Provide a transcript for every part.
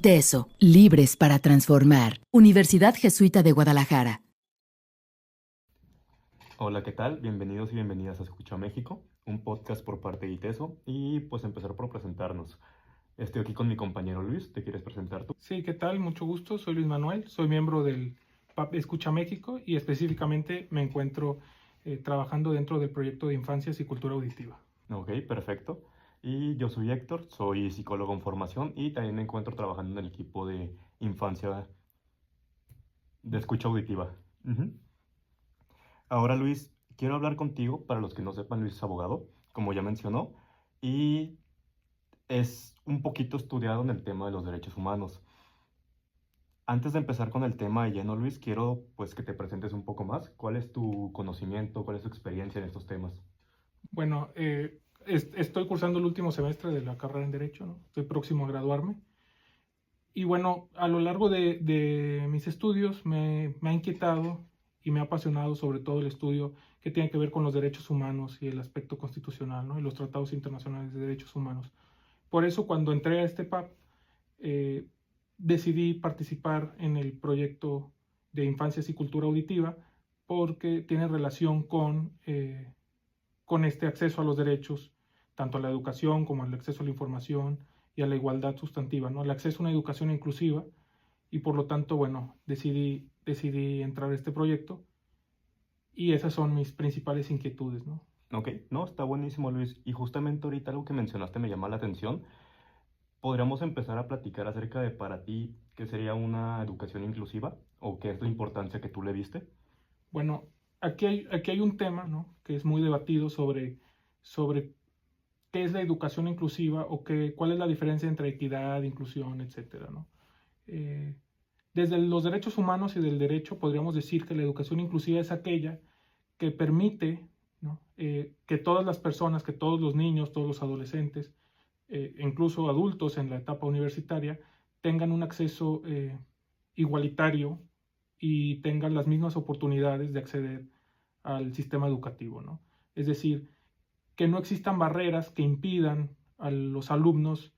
ITESO, libres para transformar. Universidad Jesuita de Guadalajara. Hola, ¿qué tal? Bienvenidos y bienvenidas a Escucha México, un podcast por parte de ITESO. Y pues empezar por presentarnos. Estoy aquí con mi compañero Luis. ¿Te quieres presentar tú? Sí, ¿qué tal? Mucho gusto. Soy Luis Manuel. Soy miembro del PAP Escucha México y específicamente me encuentro trabajando dentro del proyecto de Infancias y Cultura Auditiva. Ok, perfecto. Y yo soy Héctor, soy psicólogo en formación y también me encuentro trabajando en el equipo de infancia de escucha auditiva. Ujú. Ahora, Luis, quiero hablar contigo. Para los que no sepan, Luis es abogado, como ya mencionó, y es un poquito estudiado en el tema de los derechos humanos. Antes de empezar con el tema de lleno, Luis, quiero pues que te presentes un poco más. ¿Cuál es tu conocimiento, cuál es tu experiencia en estos temas? Bueno, estoy cursando el último semestre de la carrera en Derecho, ¿no? Estoy próximo a graduarme. Y bueno, a lo largo de mis estudios me ha inquietado y me ha apasionado sobre todo el estudio que tiene que ver con los derechos humanos y el aspecto constitucional, ¿no? Y los tratados internacionales de derechos humanos. Por eso cuando entré a este PAP, eh, decidí participar en el proyecto de Infancias y Cultura Auditiva porque tiene relación con este acceso a los derechos, tanto a la educación como al acceso a la información y a la igualdad sustantiva, ¿no? El acceso a una educación inclusiva y por lo tanto, bueno, decidí entrar a este proyecto y esas son mis principales inquietudes, ¿no? Ok, no, está buenísimo, Luis. Y justamente ahorita algo que mencionaste me llama la atención. ¿Podríamos empezar a platicar acerca de para ti qué sería una educación inclusiva o qué es la importancia que tú le viste? Bueno, aquí hay un tema, ¿no? Que es muy debatido sobre qué es la educación inclusiva o cuál es la diferencia entre equidad, inclusión, etcétera, ¿no? Eh, Desde los derechos humanos y del derecho podríamos decir que la educación inclusiva es aquella que permite, ¿no? Que todas las personas, que todos los niños, todos los adolescentes, incluso adultos en la etapa universitaria, tengan un acceso igualitario y tengan las mismas oportunidades de acceder al sistema educativo, ¿no? Es decir, que no existan barreras que impidan a los alumnos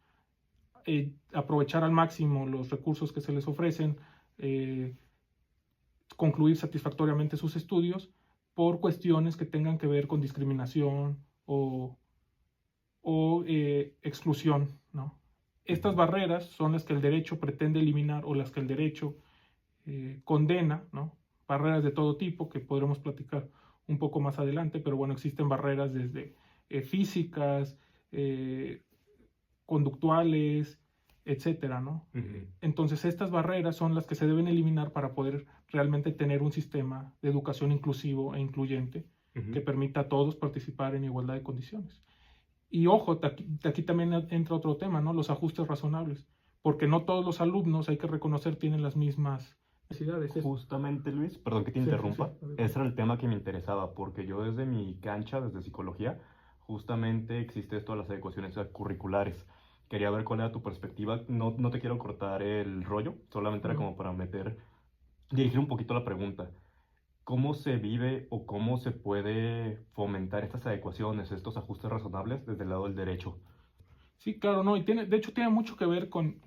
aprovechar al máximo los recursos que se les ofrecen, eh, concluir satisfactoriamente sus estudios por cuestiones que tengan que ver con discriminación o exclusión, ¿no? Estas barreras son las que el derecho pretende eliminar o las que el derecho condena, ¿no? Barreras de todo tipo que podremos platicar un poco más adelante, pero bueno, existen barreras desde físicas, conductuales, etcétera, ¿no? Entonces, estas barreras son las que se deben eliminar para poder realmente tener un sistema de educación inclusivo e incluyente que permita a todos participar en igualdad de condiciones. Y ojo, aquí también entra otro tema, ¿no? Los ajustes razonables, porque no todos los alumnos, hay que reconocer, tienen las mismas necesidades. Justamente, Luis, perdón que te Sí, interrumpa, sí, sí. ese era el tema que me interesaba, porque yo desde mi cancha, desde psicología, justamente existe esto de las adecuaciones curriculares. Quería ver cuál era tu perspectiva. No, no te quiero cortar el rollo, solamente era como para dirigir un poquito la pregunta. ¿Cómo se vive o cómo se puede fomentar estas adecuaciones, estos ajustes razonables desde el lado del derecho? Sí, claro, no, y de hecho tiene mucho que ver con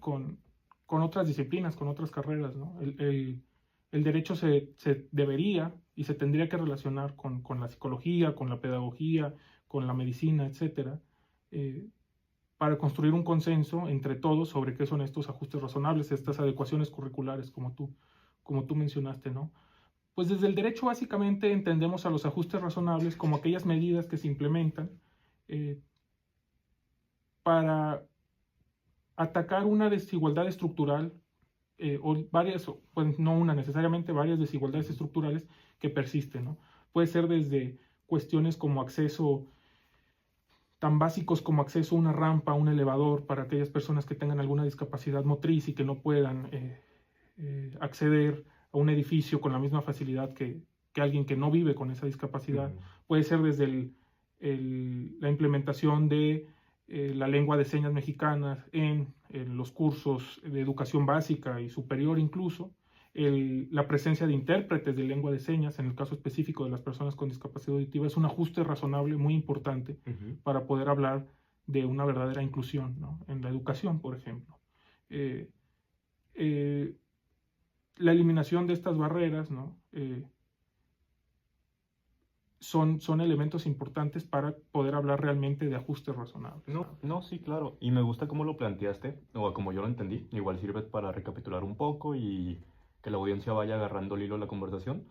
otras disciplinas, con otras carreras, ¿no? El derecho se debería y se tendría que relacionar con la psicología, con la pedagogía, con la medicina, etcétera, eh, para construir un consenso entre todos sobre qué son estos ajustes razonables, estas adecuaciones curriculares, como tú mencionaste, ¿no? Pues desde el derecho básicamente entendemos a los ajustes razonables como aquellas medidas que se implementan eh, para atacar una desigualdad estructural o varias, pues no una necesariamente, varias desigualdades estructurales que persisten, ¿no? Puede ser desde cuestiones como acceso, tan básicos como acceso a una rampa, a un elevador para aquellas personas que tengan alguna discapacidad motriz y que no puedan acceder a un edificio con la misma facilidad que alguien que no vive con esa discapacidad. Puede ser desde la implementación de la lengua de señas mexicanas en los cursos de educación básica y superior incluso, la presencia de intérpretes de lengua de señas, en el caso específico de las personas con discapacidad auditiva, es un ajuste razonable muy importante para poder hablar de una verdadera inclusión, ¿no? En la educación, por ejemplo. la eliminación de estas barreras, ¿no? Son elementos importantes para poder hablar realmente de ajustes razonables. No, sí, claro. Y me gusta cómo lo planteaste, o como yo lo entendí. Igual sirve para recapitular un poco y que la audiencia vaya agarrando el hilo de la conversación.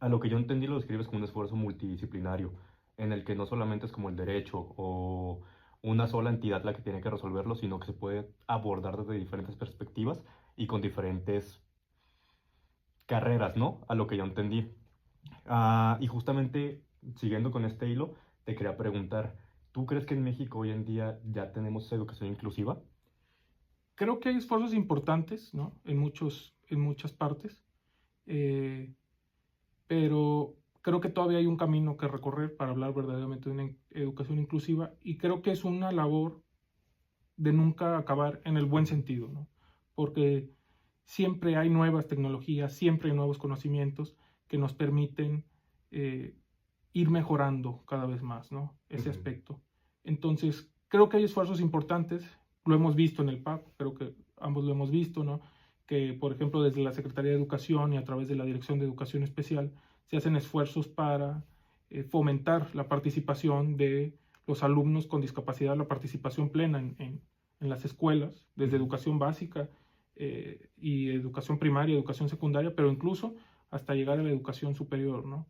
A lo que yo entendí lo describes como un esfuerzo multidisciplinario, en el que no solamente es como el derecho o una sola entidad la que tiene que resolverlo, sino que se puede abordar desde diferentes perspectivas y con diferentes carreras, ¿no? A lo que yo entendí. Y justamente, siguiendo con este hilo, te quería preguntar, ¿tú crees que en México hoy en día ya tenemos educación inclusiva? Creo que hay esfuerzos importantes, ¿no? En muchas partes, pero creo que todavía hay un camino que recorrer para hablar verdaderamente de una educación inclusiva, y creo que es una labor de nunca acabar en el buen sentido, ¿no? Porque siempre hay nuevas tecnologías, siempre hay nuevos conocimientos que nos permiten ir mejorando cada vez más, ¿no? Ese aspecto. Entonces, creo que hay esfuerzos importantes, lo hemos visto en el PAP, creo que ambos lo hemos visto, ¿no? Que, por ejemplo, desde la Secretaría de Educación y a través de la Dirección de Educación Especial se hacen esfuerzos para fomentar la participación de los alumnos con discapacidad, la participación plena en las escuelas, desde educación básica y educación primaria, educación secundaria, pero incluso hasta llegar a la educación superior, ¿no?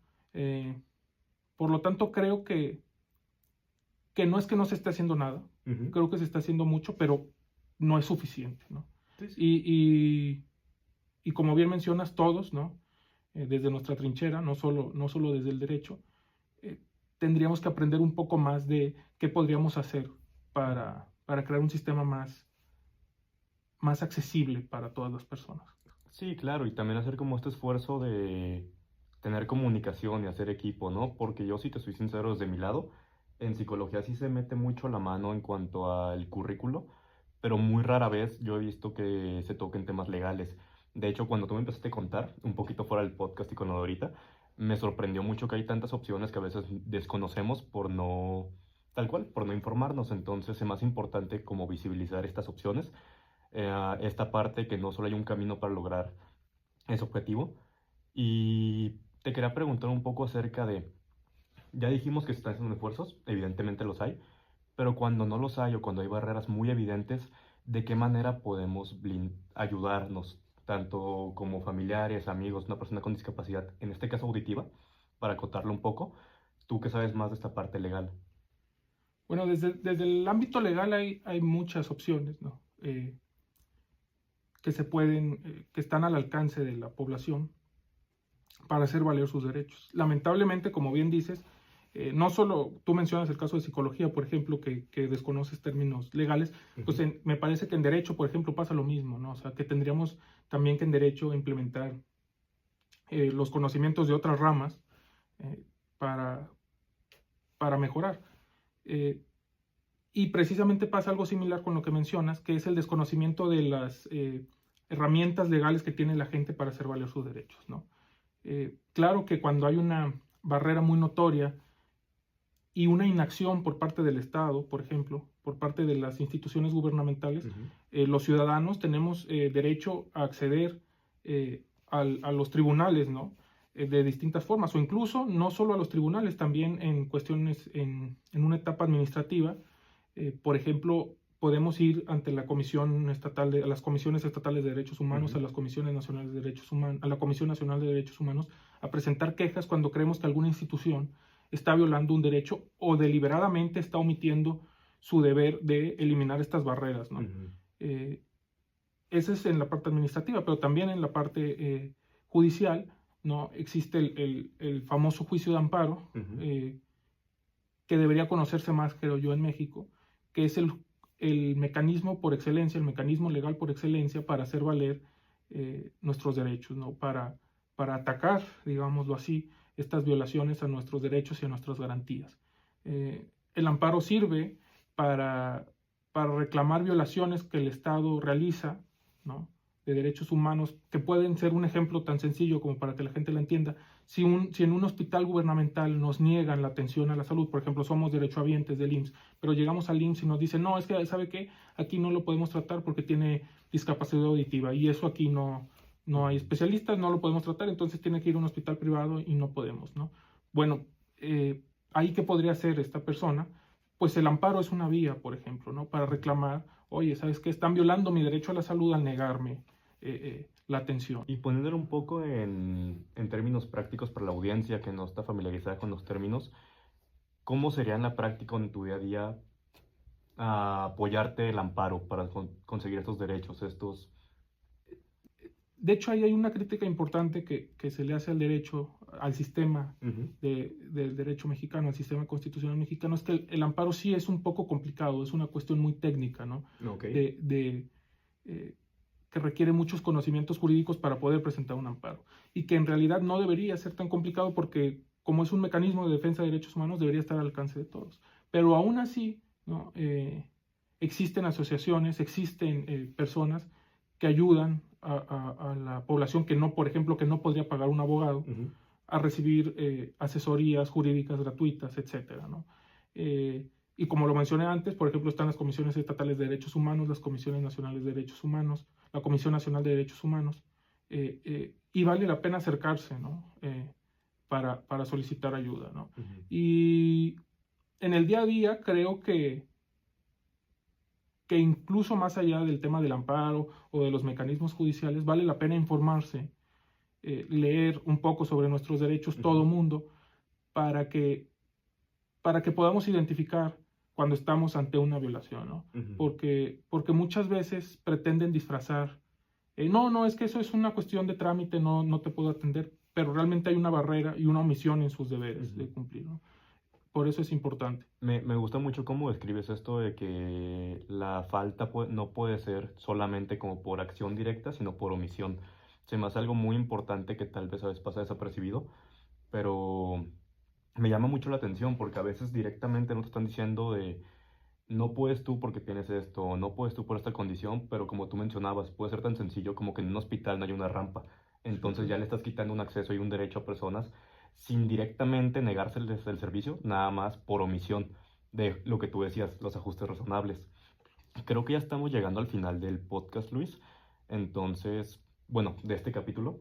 Por lo tanto, creo que no es que no se esté haciendo nada, creo que se está haciendo mucho, pero no es suficiente, ¿no? Sí. Y como bien mencionas, todos, ¿no? Desde nuestra trinchera, no solo desde el derecho, tendríamos que aprender un poco más de qué podríamos hacer para crear un sistema más accesible para todas las personas. Sí, claro, y también hacer como este esfuerzo de tener comunicación y hacer equipo, ¿no? Porque yo, si te soy sincero, desde mi lado, en psicología sí se mete mucho la mano en cuanto al currículo, pero muy rara vez yo he visto que se toquen temas legales. De hecho, cuando tú me empezaste a contar, un poquito fuera del podcast y con lo de ahorita, me sorprendió mucho que hay tantas opciones que a veces desconocemos por no, tal cual, por no informarnos. Entonces es más importante como visibilizar estas opciones, esta parte que no solo hay un camino para lograr ese objetivo. Y te quería preguntar un poco acerca de, ya dijimos que se están haciendo esfuerzos, evidentemente los hay, pero cuando no los hay o cuando hay barreras muy evidentes, ¿de qué manera podemos ayudarnos, tanto como familiares, amigos, una persona con discapacidad, en este caso auditiva, para acotarlo un poco? Tú que sabes más de esta parte legal. Bueno, desde el ámbito legal hay muchas opciones, ¿no? Que están al alcance de la población para hacer valer sus derechos. Lamentablemente, como bien dices, no solo tú mencionas el caso de psicología, por ejemplo, que desconoces términos legales, pues me parece que en derecho, por ejemplo, pasa lo mismo, ¿no? O sea, que tendríamos también que en derecho implementar los conocimientos de otras ramas para mejorar. Y precisamente pasa algo similar con lo que mencionas, que es el desconocimiento de las herramientas legales que tiene la gente para hacer valer sus derechos, ¿no? Claro que cuando hay una barrera muy notoria y una inacción por parte del Estado, por ejemplo, por parte de las instituciones gubernamentales, los ciudadanos tenemos derecho a acceder a los tribunales, ¿no? De distintas formas, o incluso no solo a los tribunales, también en cuestiones, en una etapa administrativa. Por ejemplo, podemos ir ante la Comisión Estatal a las Comisiones Estatales de Derechos Humanos, a las Comisiones Nacionales de Derechos Humanos, a la Comisión Nacional de Derechos Humanos, a presentar quejas cuando creemos que alguna institución está violando un derecho o deliberadamente está omitiendo su deber de eliminar estas barreras, ¿no? Esa es en la parte administrativa, pero también en la parte judicial, ¿no? Existe el famoso juicio de amparo, que debería conocerse más, creo yo, en México, que es el mecanismo por excelencia, el mecanismo legal por excelencia para hacer valer nuestros derechos, ¿no? Para atacar, digámoslo así, estas violaciones a nuestros derechos y a nuestras garantías. El amparo sirve para reclamar violaciones que el Estado realiza, ¿no? derechos humanos, que pueden ser un ejemplo tan sencillo como para que la gente la entienda. Si en un hospital gubernamental nos niegan la atención a la salud, por ejemplo, somos derechohabientes del IMSS, pero llegamos al IMSS y nos dicen, no, es que, ¿sabe qué? Aquí no lo podemos tratar porque tiene discapacidad auditiva y eso aquí no hay especialistas, no lo podemos tratar, entonces tiene que ir a un hospital privado y no podemos, ¿no? Bueno, ahí ¿qué podría hacer esta persona? Pues el amparo es una vía, por ejemplo, ¿no? Para reclamar, oye, ¿sabes qué? Están violando mi derecho a la salud al negarme la atención. Y poniéndolo un poco en términos prácticos para la audiencia que no está familiarizada con los términos, ¿cómo sería en la práctica en tu día a día apoyarte el amparo para conseguir estos derechos, estos... De hecho, ahí hay una crítica importante que se le hace al derecho, al sistema del derecho mexicano, al sistema constitucional mexicano, es que el amparo sí es un poco complicado, es una cuestión muy técnica, ¿no? Okay. Que requiere muchos conocimientos jurídicos para poder presentar un amparo. Y que en realidad no debería ser tan complicado porque, como es un mecanismo de defensa de derechos humanos, debería estar al alcance de todos. Pero aún así, ¿no? Existen asociaciones, existen personas que ayudan a la población que no, por ejemplo, que no podría pagar un abogado, a recibir asesorías jurídicas gratuitas, etcétera, ¿no? Y como lo mencioné antes, por ejemplo, están las comisiones estatales de derechos humanos, las comisiones nacionales de derechos humanos, la Comisión Nacional de Derechos Humanos, y vale la pena acercarse, ¿no? Para solicitar ayuda, ¿no? Y en el día a día creo que incluso más allá del tema del amparo o de los mecanismos judiciales, vale la pena informarse, leer un poco sobre nuestros derechos, todo mundo, para que podamos identificar cuando estamos ante una violación, ¿no? Porque muchas veces pretenden disfrazar, no, es que eso es una cuestión de trámite, no te puedo atender, pero realmente hay una barrera y una omisión en sus deberes de cumplir, ¿no? Por eso es importante. Me gusta mucho cómo describes esto de que la falta no puede ser solamente como por acción directa, sino por omisión. Se me hace algo muy importante que tal vez a veces pasa desapercibido, pero me llama mucho la atención porque a veces directamente no te están diciendo de no puedes tú porque tienes esto, no puedes tú por esta condición, pero como tú mencionabas, puede ser tan sencillo como que en un hospital no hay una rampa. Entonces ya le estás quitando un acceso y un derecho a personas sin directamente negárseles el servicio, nada más por omisión de lo que tú decías, los ajustes razonables. Creo que ya estamos llegando al final del podcast, Luis. Entonces, bueno, de este capítulo.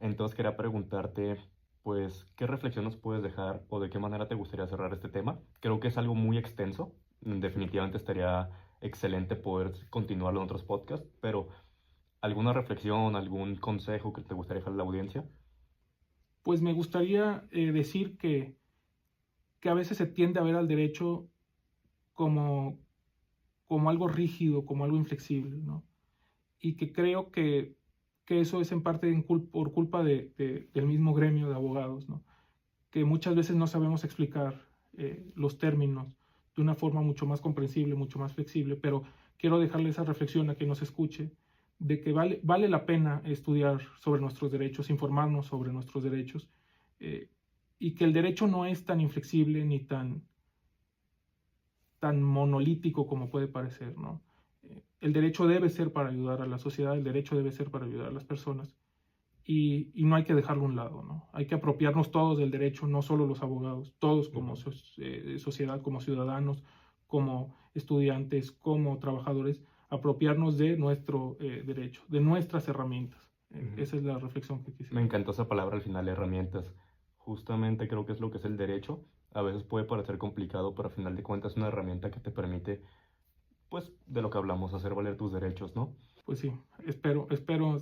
Entonces quería preguntarte, pues, ¿qué reflexión nos puedes dejar o de qué manera te gustaría cerrar este tema? Creo que es algo muy extenso. Definitivamente estaría excelente poder continuarlo en otros podcasts, pero ¿alguna reflexión, algún consejo que te gustaría dejar a la audiencia? Pues me gustaría decir que a veces se tiende a ver al derecho como algo rígido, como algo inflexible, ¿no? Y que creo que eso es en parte por culpa del mismo gremio de abogados, ¿no? Que muchas veces no sabemos explicar los términos de una forma mucho más comprensible, mucho más flexible, pero quiero dejarle esa reflexión a quien nos escuche, de que vale la pena estudiar sobre nuestros derechos, informarnos sobre nuestros derechos, y que el derecho no es tan inflexible ni tan monolítico como puede parecer, ¿no? El derecho debe ser para ayudar a la sociedad, el derecho debe ser para ayudar a las personas, y no hay que dejarlo a un lado, ¿no? Hay que apropiarnos todos del derecho, no solo los abogados, todos como sociedad, como ciudadanos, como estudiantes, como trabajadores, apropiarnos de nuestro derecho, de nuestras herramientas. Esa es la reflexión que quisiera. Me encantó esa palabra al final, herramientas. Justamente creo que es lo que es el derecho. A veces puede parecer complicado, pero al final de cuentas es una herramienta que te permite, pues, de lo que hablamos, hacer valer tus derechos, ¿no? Pues sí, espero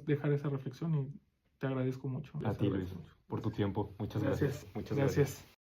dejar esa reflexión y te agradezco mucho. A ti, Luis, por tu tiempo. Muchas gracias. Muchas gracias.